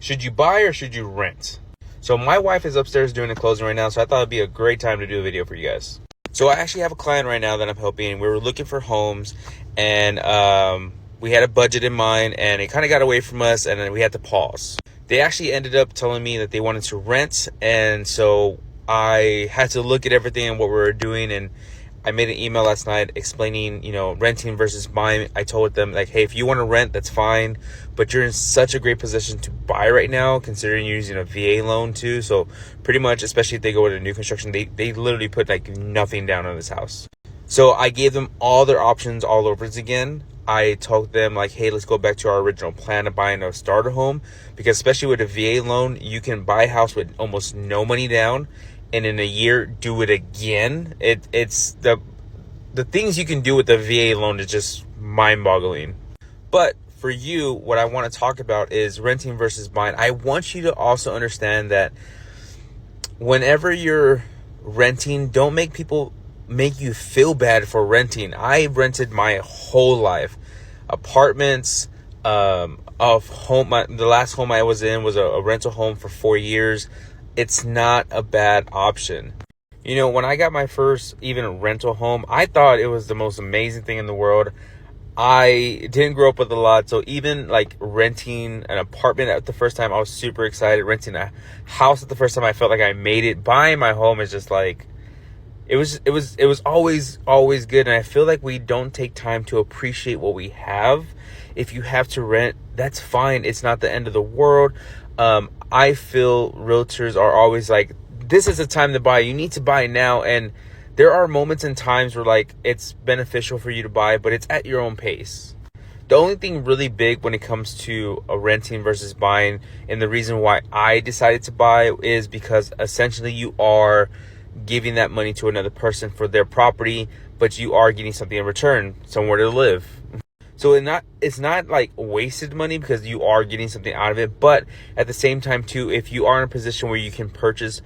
Should you buy or should you rent? So my wife is upstairs doing a closing right now, so I thought it'd be a great time to do a video for you guys. So I actually have a client right now that I'm helping. We were looking for homes, and we had a budget in mind, and it kind of got away from us, and then we had to pause. They actually ended up telling me that they wanted to rent, and so I had to look at everything and what we were doing, and I made an email last night explaining, renting versus buying. I told them, like, hey, if you want to rent, that's fine, but you're in such a great position to buy right now, considering you're using a VA loan too. So pretty much, especially if they go into new construction, they literally put like nothing down on this house. So I gave them all their options all over again. I told them, like, hey, let's go back to our original plan of buying a starter home, because especially with a VA loan, you can buy a house with almost no money down, and in a year do it again. It's the things you can do with the VA loan is just mind-boggling. But for you, what I want to talk about is renting versus buying. I want you to also understand that whenever you're renting, don't make people make you feel bad for renting. I rented my whole life, apartments, of home. The last home I was in was a rental home for 4 years. It's not a bad option. When I got my first even rental home, I thought it was the most amazing thing in the world. I didn't grow up with a lot, so even like renting an apartment at the first time, I was super excited. Renting a house at the first time, I felt like I made it. Buying my home is just like, it was always good. And I feel like we don't take time to appreciate what we have. If you have to rent, that's fine. It's not the end of the world. I feel realtors are always like, this is the time to buy. You need to buy now. And there are moments and times where like it's beneficial for you to buy, but it's at your own pace. The only thing really big when it comes to renting versus buying, and the reason why I decided to buy, is because essentially you are giving that money to another person for their property, but you are getting something in return, somewhere to live. So it's not like wasted money, because you are getting something out of it. But at the same time too, if you are in a position where you can purchase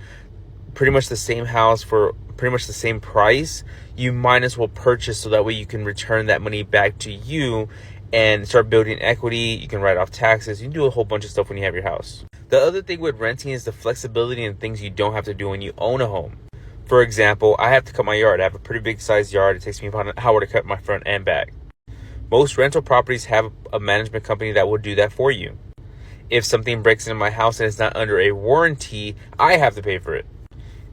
pretty much the same house for pretty much the same price, you might as well purchase, so that way you can return that money back to you and start building equity. You can write off taxes. You can do a whole bunch of stuff when you have your house. The other thing with renting is the flexibility and things you don't have to do when you own a home. For example, I have to cut my yard. I have a pretty big sized yard. It takes me about an hour to cut my front and back. Most rental properties have a management company that will do that for you. If something breaks into my house and it's not under a warranty, I have to pay for it.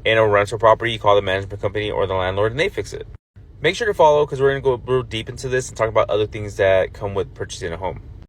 In a rental property, you call the management company or the landlord and they fix it. Make sure to follow, because we're going to go real deep into this and talk about other things that come with purchasing a home.